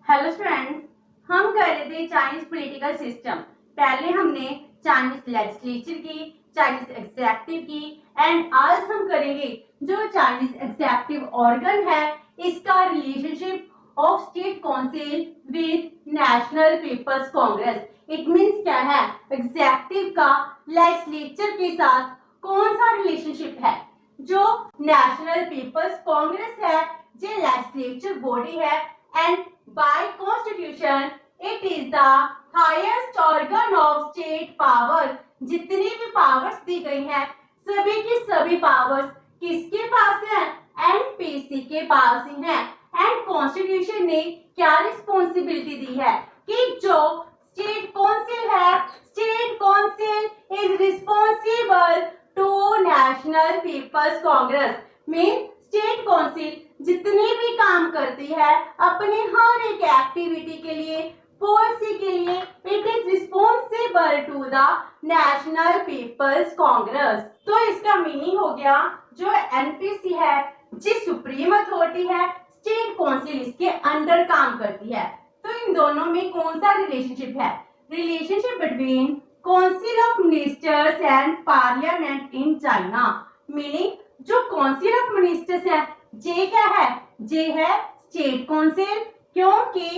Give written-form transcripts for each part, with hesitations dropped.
Hello students, हम कर रहे थे चाइनीज पॉलिटिकल सिस्टम। पहले हमने चाइनीज लेजिस्लेचर की, चाइनीज एग्जेक्टिव की एंड आज हम करेंगे जो चाइनीज एग्जेक्टिव ऑर्गन है इसका relationship of state council with national peoples congress. It means क्या है, एग्जेक्टिव का लेजिस्लेचर के साथ कौन सा रिलेशनशिप है। जो नेशनल पीपल्स कांग्रेस है ये लेजिस्लेचर बॉडी है and by constitution it is the highest organ of state power। जितनी भी पावर्स दी गई हैं सभी की सभी पावर्स किसके पास है, एनपीसी के पास ही है। एंड कॉन्स्टिट्यूशन ने क्या रिस्पॉन्सिबिलिटी दी है कि जो स्टेट काउंसिल है, state council is responsible to national peoples congress. Mean state council जितनी भी काम करती है अपने हर एक एक्टिविटी के लिए, पॉलिसी के लिए, it is responsible to the national peoples congress. तो इसका मीनिंग हो गया जो एनपीसी है जिस सुप्रीम अथॉरिटी है, स्टेट काउंसिल इसके अंडर काम करती है। तो इन दोनों में कौन सा रिलेशनशिप है, relationship between council of ministers and parliament in China. Meaning जो काउंसिल ऑफ मिनिस्टर्स है जे क्या है, जे है स्टेट काउंसिल, क्योंकि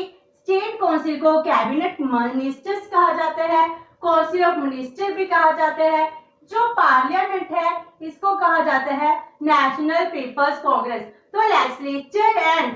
स्टेट काउंसिल को कैबिनेट मिनिस्टर्स कहा जाता है, काउंसिल ऑफ मिनिस्टर भी कहा जाता है। जो पार्लियामेंट है इसको कहा जाता है नेशनल पीपल्स कांग्रेस। तो लेजिस्लेचर एंड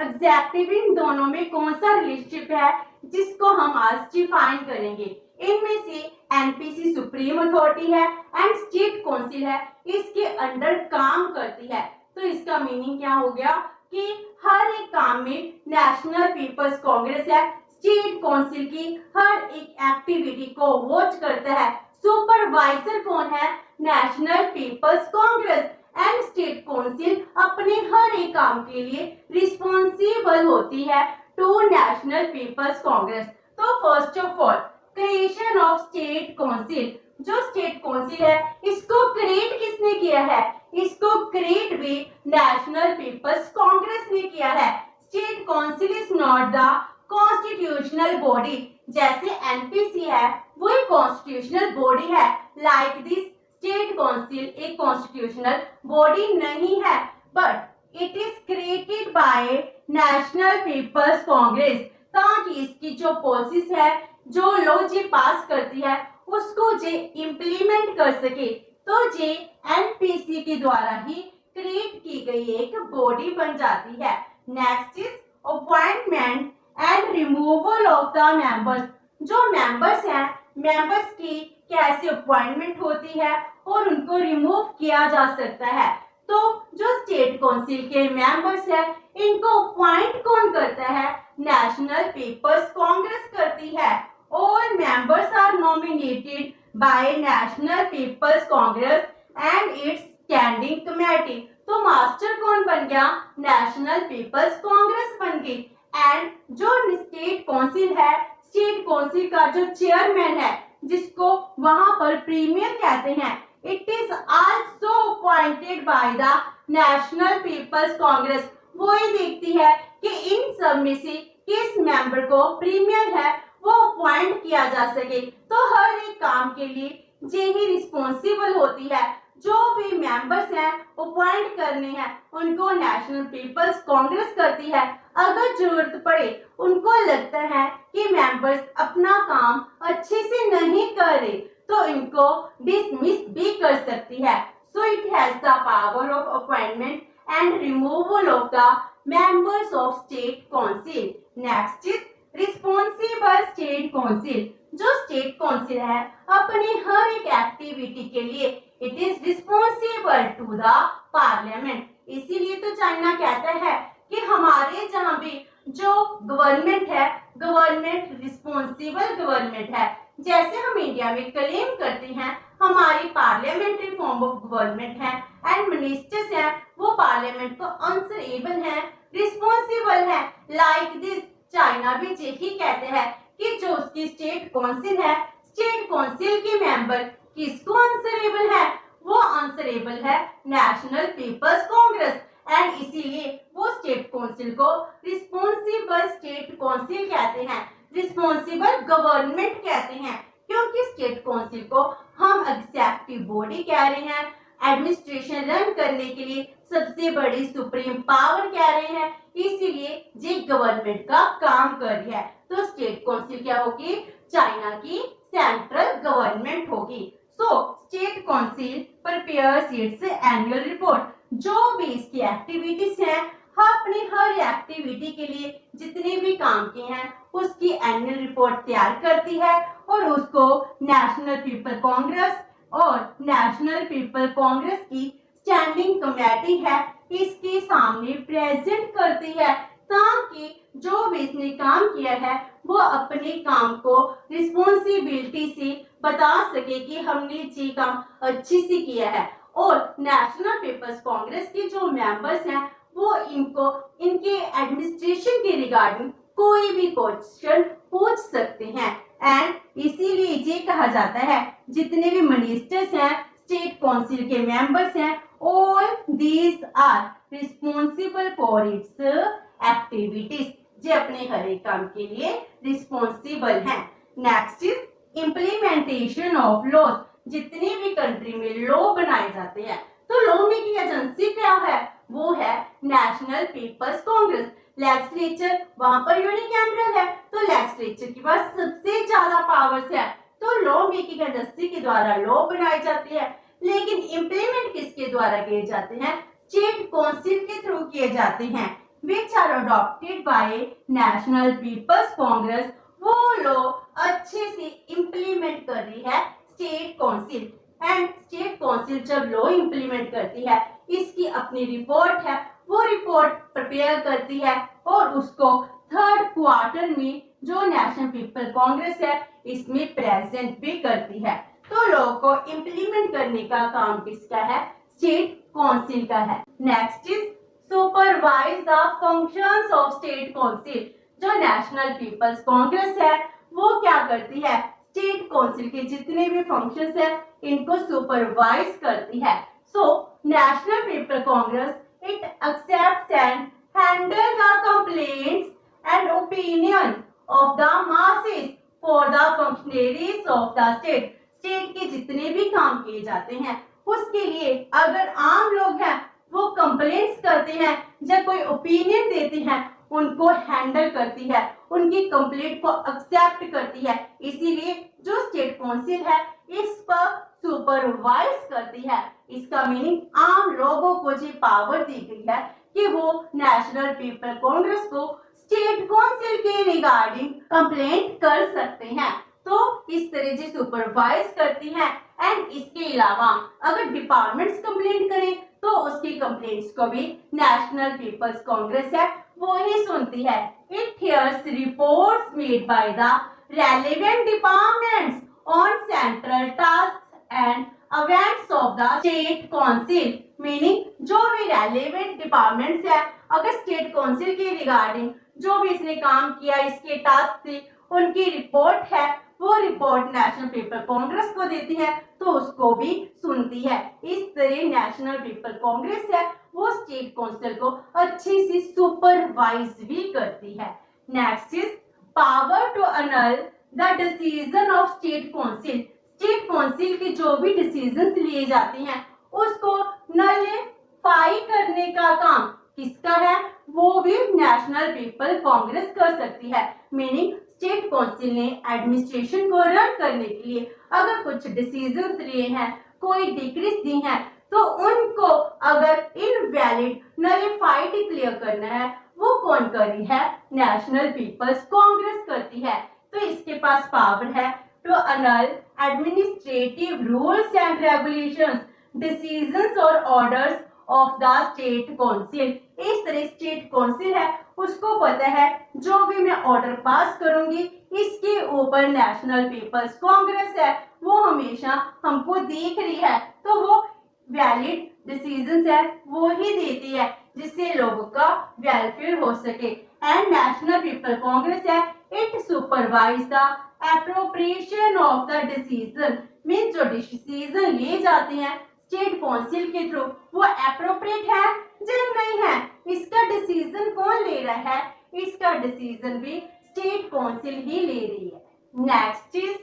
एग्जेक्टिव इन दोनों में कौन सा रिलेशनशिप है जिसको हम आज डिफाइन करेंगे। इनमें से एनपीसी सुप्रीम अथॉरिटी है एंड स्टेट काउंसिल है, इसके अंडर काम करती है। तो इसका मीनिंग क्या हो गया कि हर एक काम में नेशनल पीपल्स कांग्रेस है, स्टेट काउंसिल की हर एक एक्टिविटी को वॉच करता है। सुपरवाइजर कौन है, national peoples congress. And state council अपने हर एक काम के लिए रिस्पॉन्सिबल होती है टू नेशनल पीपल्स कांग्रेस। तो first of all creation of state council. जो स्टेट काउंसिल है इसको क्रिएट किसने किया है, इसको क्रिएट भी नेशनल पीपल्स कांग्रेस ने किया है। State council is not the constitutional body. जैसे एनपीसी है वो एक कॉन्स्टिट्यूशनल बॉडी है, लाइक दिस स्टेट काउंसिल एक कॉन्स्टिट्यूशनल बॉडी नहीं है, but it is created by national peoples congress ताकि इसकी जो पॉलिसीज है, जो लॉ जे पास करती है उसको जे इम्प्लीमेंट कर सके। तो जे एनपीसी के द्वारा ही क्रिएट की गई एक बॉडी बन जाती है। Next is appointment and removal of the members. जो मेंबर्स हैं, मेंबर्स की कैसे अपॉइंटमेंट होती है और उनको रिमूव किया जा सकता है। तो जो स्टेट काउंसिल के मेंबर्स है इनको अपॉइंट कौन करता है, नेशनल पीपल्स कांग्रेस करती है। All members are nominated by National People's Congress and its standing committee। तो मास्टर कौन बन गया, नेशनल पीपल्स कांग्रेस बन गई। एंड जो स्टेट काउंसिल है, स्टेट काउंसिल का जो चेयरमैन है जिसको वहां पर प्रीमियर कहते हैं, it is also appointed by the national peoples Congress. वो ही देखती है कि इन सब में से किस मेंबर को प्रीमियर है वो अपॉइंट किया जा सके। तो हर एक काम के लिए जे ही रिस्पॉन्सिबल होती है। जो भी मेंबर्स हैं अपॉइंट करने हैं उनको नेशनल पीपल्स कांग्रेस करती है। अगर जरूरत पड़े उनको लगता है कि मेंबर्स अपना काम अच्छे से नहीं कर रहे तो इनको डिसमिस भी कर सकती है। So it has the power of appointment and removal of the members of state Council. Next is responsible State council. जो स्टेट काउंसिल है अपनी हर एक एक्टिविटी के लिए it is responsible to the parliament. इसीलिए तो चाइना कहता है कि हमारे जहां भी जो गवर्नमेंट है, गवर्नमेंट रिस्पॉन्सिबल गवर्नमेंट है। जैसे हम इंडिया में क्लेम करते हैं हमारी पार्लियामेंट्री फॉर्म ऑफ गवर्नमेंट है एंड मिनिस्टर्स हैं वो पार्लियामेंट को आंसरेबल है, रिस्पॉन्सिबल है। लाइक दिस चाइना भी यही कहते हैं कि जो उसकी स्टेट काउंसिल है, स्टेट काउंसिल के मेंबर किसको आंसरेबल है, वो आंसरेबल है नेशनल पीपल्स कांग्रेस। एंड इसीलिए वो स्टेट काउंसिल को रिस्पॉन्सिबल सिंपल स्टेट काउंसिल कहते हैं, रिस्पॉन्सिबल गवर्नमेंट कहते हैं, क्योंकि स्टेट काउंसिल को हम एग्जीक्यूटिव बॉडी कह रहे हैं, एडमिनिस्ट्रेशन रन करने के लिए सबसे बड़ी सुप्रीम पावर कह रहे हैं, इसीलिए ये गवर्नमेंट का काम कर रही है। तो स्टेट काउंसिल क्या होगी? चाइना की सेंट्रल गवर्नमेंट होगी। So state council prepares its annual report, जो भी इसकी एक्टिविटीज हैं, अपनी हर एक्टिविटी के लिए जितने भी काम किए हैं उसकी एनुअल रिपोर्ट तैयार करती है और उसको नेशनल पीपल कांग्रेस और नेशनल पीपल कांग्रेस की स्टैंडिंग कमेटी है इसके सामने प्रेजेंट करती है, ताकि जो भी इसने काम किया है वो अपने काम को रिस्पॉन्सिबिलिटी से बता सके कि हमने ये काम अच्छी से किया है। और नेशनल पीपल्स कांग्रेस के जो मेंबर्स हैं वो इनको इनके एडमिनिस्ट्रेशन के रिगार्डिंग कोई भी क्वेश्चन पूछ सकते हैं। एंड इसीलिए ये कहा जाता है जितने भी मिनिस्टर्स हैं, स्टेट काउंसिल के मेंबर्स हैं, all these are responsible for its activities, जो अपने हर एक काम के लिए रिस्पॉन्सिबल हैं। Next is implementation of laws, जितने भी कंट्री में लॉ बनाए जाते हैं तो लॉ मेकिंग एजेंसी क्या है? वो है नेशनल पीपल्स कांग्रेस। लेजिस्लेचर वहां पर यूनिकैमरल है, तो लेजिस्लेचर के पास सबसे ज्यादा पावर्स है, तो लॉ मेकिंग एजेंसी के द्वारा लॉ बनाई जाती है। लेकिन इम्प्लीमेंट किसके द्वारा किए जाते हैं? स्टेट काउंसिल के थ्रू किए जाते हैं, which are adopted by national peoples Congress. वो लॉ अच्छे से इम्प्लीमेंट कर रही है state Council. And state Council जब लॉ इम्प्लीमेंट करती है, इसकी अपनी रिपोर्ट है, वो रिपोर्ट प्रिपेयर करती है और उसको थर्ड क्वार्टर में जो नेशनल पीपल कांग्रेस है इसमें प्रेजेंट भी करती है। तो लॉ को इम्प्लीमेंट करने का काम किसका है? स्टेट काउंसिल का है। Next is supervise the functions of state council. जो नेशनल पीपल्स कांग्रेस है वो क्या करती है? स्टेट काउंसिल के जितने भी फंक्शंस है इनको सुपरवाइज करती है। So national people Congress it accepts and handle the complaints and opinion of the masses for the functionaries of the state. State के जितने भी काम किए जाते हैं उसके लिए अगर आम लोग हैं वो कंप्लेंट्स करते हैं या कोई ओपिनियन देते हैं, उनको हैंडल करती है, उनकी कंप्लेंट को एक्सेप्ट करती है। इसीलिए जो स्टेट काउंसिल है इस पर सुपरवाइज करती है। इसका मीनिंग आम लोगों को जो पावर दी गई है कि वो नेशनल पीपल कांग्रेस को स्टेट काउंसिल के रिगार्डिंग कंप्लेंट कर सकते हैं, तो इस तरह से सुपरवाइज करती है। एंड इसके अलावा अगर डिपार्टमेंट्स कंप्लेंट करें तो उसकी कंप्लेंट्स को भी नेशनल पीपल्स कांग्रेस है वो ही सुनती है। It hears reports made by the relevant departments on central task and events of the state council, meaning जो भी रेलेवेंट डिपार्टमेंट्स है अगर स्टेट काउंसिल के रिगार्डिंग जो भी इसने काम किया इसके टास्क थे उनकी रिपोर्ट है, वो रिपोर्ट नेशनल पीपल कांग्रेस को देती है तो उसको भी सुनती है। इस तरह नेशनल पीपल कांग्रेस है वो स्टेट काउंसिल को अच्छे से सुपरवाइज भी करती है। Next is power to annul the decision of state Council. State Council के जो भी डिसीजंस लिए जाते हैं उसको नलिफाई करने का काम किसका है? वो भी नेशनल पीपल कांग्रेस कर सकती है। मीनिंग स्टेट काउंसिल ने एडमिनिस्ट्रेशन को रन करने के लिए अगर कुछ डिसीजंस लिए हैं, कोई डिक्रीज दी हैं, तो उनको अगर इनवैलिड नलिफाइड डिक्लेयर करना है वो कौन कर रही है? नेशनल पीपल्स कांग्रेस करती है। तो इसके पास पावर है to annul administrative rules and regulations, decisions or orders of the state council। इस तरह स्टेट काउंसिल है उसको पता है जो भी मैं ऑर्डर पास करूंगी इसके ऊपर नेशनल पीपल्स कांग्रेस है वो हमेशा हमको देख रही है, तो वो वैलिड डिसीजंस है वो ही देती है जिससे लोगों का वेलफेयर हो सके। एंड नेशनल पीपल कांग्रेस है it supervise the appropriation of the decision. Mean जो डिसीजन लिए जाते हैं स्टेट काउंसिल के थ्रू वो एप्रोप्रिएट है या नहीं है, इसका डिसीजन कौन ले रहा है, इसका डिसीजन भी स्टेट काउंसिल ही ले रही है। Next is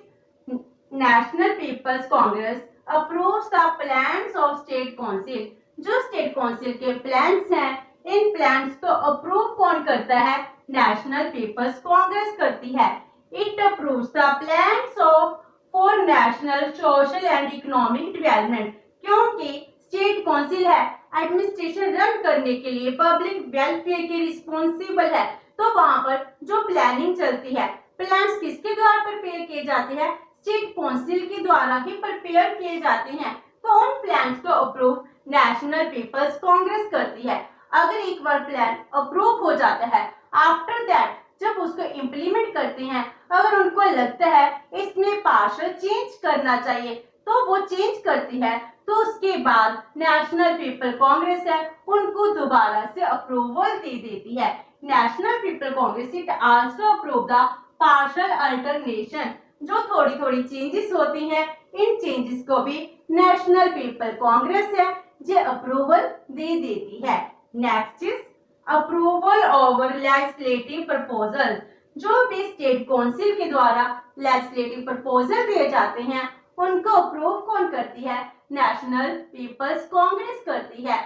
National peoples Congress approves the plans of state council. जो स्टेट काउंसिल के प्लान्स हैं, इन प्लान्स को अप्रूव कौन करता है? नेशनल पीपल्स कांग्रेस करती है। It approves the plans of for national social and economic development. क्योंकि स्टेट काउंसिल है, एडमिनिस्ट्रेशन रन करने के लिए पब्लिक वेलफेयर के रिस्पॉन्सिबल है, तो वहां पर जो प्लानिंग चलती है, प्लान्स किसके द्वारा प्रिपेयर किए जाते हैं? स्टेट काउंसिल के द्वारा ही प्रिपेयर किए जाते हैं। तो उन प्लान्स को अप्रूव नेशनल पीपल्स कांग्रेस करती है। अगर एक बार प्लान अप्रूव हो जाता है, आफ्टर दैट जब उसको इम्प्लीमेंट करते हैं, अगर उनको लगता है इसमें पार्शियल चेंज करना चाहिए, तो वो चेंज करती है। तो उसके बाद नेशनल पीपल कांग्रेस है, उनको दोबारा से अप्रूवल दे देती है। National people Congress it also approve the partial alternation. जो थोड़ी थोड़ी चेंजेस होती हैं, इन चेंजेस को भी नेशनल पीपल कांग्रेस है जो अप्रूवल दे देती है। Next is approval over legislative proposal. जो भी स्टेट काउंसिल के द्वारा लेजिस्लेटिव प्रपोजल दिए जाते हैं, उनको अप्रूव कौन करती है? नेशनल पीपल्स कांग्रेस करती है।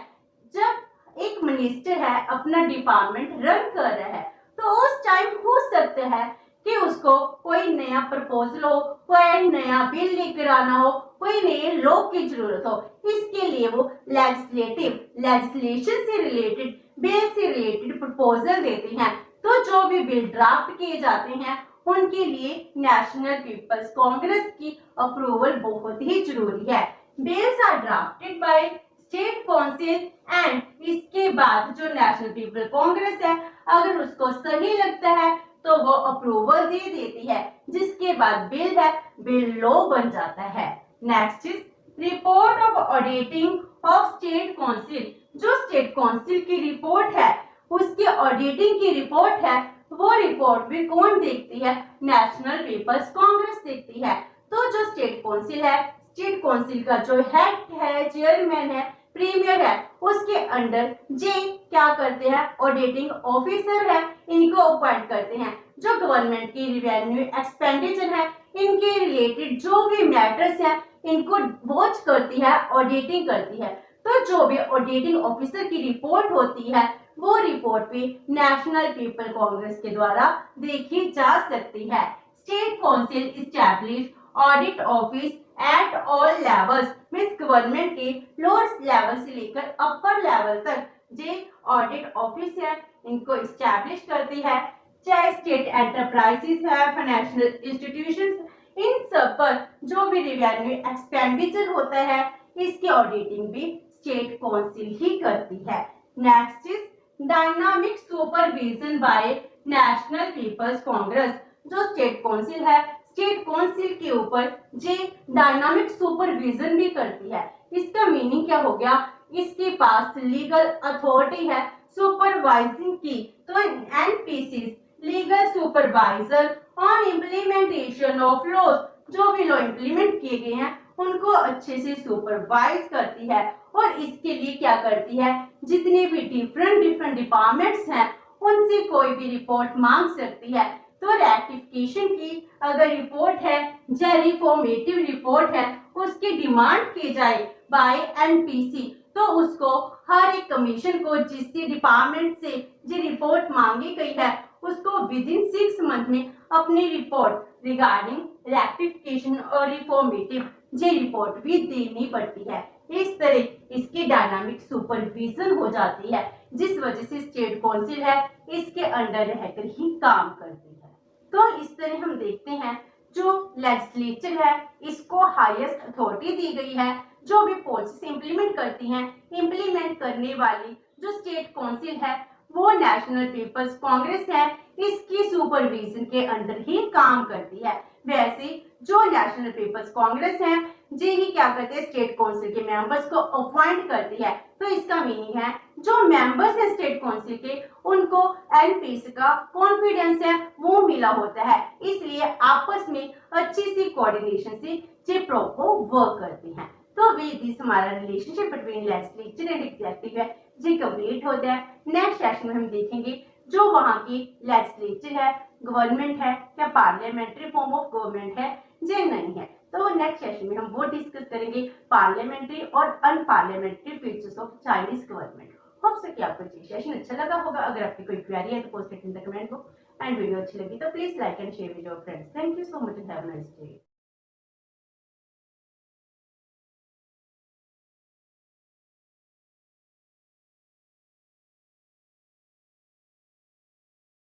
जब एक मिनिस्टर है अपना डिपार्टमेंट रन कर रहा है, तो उस टाइम हो सकता है कि उसको कोई नया प्रपोजल हो, कोई नया बिल लेकर आना हो, कोई नए लॉ की जरूरत हो। इसके लिए वो लेजिस्लेशन से रिलेटेड, बिल से रिलेटेड प्रपोजल देते हैं। तो जो भी बिल ड्राफ्ट किए जाते हैं, उनके लिए नेशनल पीपल्स कांग्रेस की अप्रूवल बहुत ही जरूरी है। Bills are drafted by State Council and इसके बाद जो नेशनल पीपल कांग्रेस है, अगर उसको सही लगता है तो वो अप्रूवल दे देती है, जिसके बाद बिल है, बिल लॉ बन जाता है। Next is report of auditing of state council. जो स्टेट काउंसिल की रिपोर्ट है, उसकी ऑडिटिंग की रिपोर्ट है, वो रिपोर्ट भी कौन देखती है? नेशनल पीपल्स कांग्रेस देखती है। तो जो स्टेट काउंसिल है, स्टेट काउंसिल का जो हेड है, चेयरमैन है, प्रीमियर है, उसके अंडर जे क्या करते हैं? ऑडिटिंग ऑफिसर है, इनको अपॉइंट करते हैं। जो गवर्नमेंट की रेवेन्यू एक्सपेंडिचर है, इनके रिलेटेड जो भी मैटर्स हैं, इनको वॉच करती है, ऑडिटिंग करती है। तो जो भी ऑडिटिंग ऑफिसर की रिपोर्ट होती है, वो रिपोर्ट भी नेशनल पीपल कांग्रेस के द्वारा देखी जा सकती है। State council establish audit office at all levels, means government के लोअर लेवल से लेकर अपर लेवल तक जो ऑडिट ऑफिस है, इनको इस्टेब्लिश करती है। चाहे स्टेट एंटरप्राइजेस है, फाइनेंशियल इंस्टीट्यूशंस, इन सब पर जो भी रेवेन्यू एक्सपेंडिचर होता है, इसकी ऑडिटिंग भी स्टेट काउंसिल ही करती है। Next is dynamic supervision by national peoples Congress. जो स्टेट काउंसिल है, स्टेट काउंसिल के ऊपर जे डायनामिक सुपरविजन भी करती है। इसका मीनिंग क्या हो गया? इसके पास लीगल अथॉरिटी है सुपरवाइजिंग की। तो NPC legal supervisor on implementation of laws, जो भी लॉ इम्प्लीमेंट किए गए हैं, उनको अच्छे से सुपरवाइज करती है। और इसके लिए क्या करती है? जितने भी डिफरेंट डिपार्टमेंट्स हैं, उनसे कोई भी रिपोर्ट मांग सकती है। तो रेक्टिफिकेशन की अगर रिपोर्ट है या रिफॉर्मेटिव रिपोर्ट है, उसकी डिमांड की जाए बाय एनपीसी, तो उसको हर एक कमीशन को जिस डिपार्टमेंट से जो रिपोर्ट मांगी गई है, उसको विद इन 6 मंथ में अपनी रिपोर्ट रिगार्डिंग रेक्टिफिकेशन और रिफॉर्मेटिव ये रिपोर्ट भी देनी पड़ती है। इस तरह इसकी डायनामिक सुपरविजन हो जाती है, जिस वजह से स्टेट काउंसिल है इसके अंडर रहकर ही काम करती है। तो इस तरह हम देखते हैं जो लेजिस्लेचर है, इसको हाईएस्ट अथॉरिटी दी गई है। जो भी पॉलिसी इंप्लीमेंट करती हैं, इंप्लीमेंट करने वाली जो स्टेट काउंसिल है, वो नेशनल पीपल्स कांग्रेस है, इसकी सुपरविजन के अंडर ही काम करती है। वैसे जो नेशनल पीपल्स कांग्रेस है, जे ही क्या करते हैं? स्टेट काउंसिल के मेंबर्स को अपॉइंट करती है। तो इसका मीनिंग है जो मेंबर्स है स्टेट काउंसिल के, उनको एनपीसी का कॉन्फिडेंस है वो मिला होता है, इसलिए आपस में अच्छी सी कोऑर्डिनेशन से ये प्रॉपर वर्क करते हैं। तो दिस हमारा relationship between legislature and executive है, ये कंप्लीट होता है। नेक्स्ट सेशन में हम देखेंगे जो वहाँ की लेजिस्लेचर है, गवर्नमेंट है या पार्लियामेंट्री फॉर्म ऑफ गवर्नमेंट है या नहीं है। तो नेक्स्ट सेशन में हम वो डिस्कस करेंगे पार्लियामेंट्री और unparliamentary features of Chinese government. Hope so कि आपको ये सेशन अच्छा लगा होगा। अगर आपकी कोई क्वेरी है तो post it in the comment box and video अच्छी लगी तो please like and share with your friends. Thank you so much and have a nice day.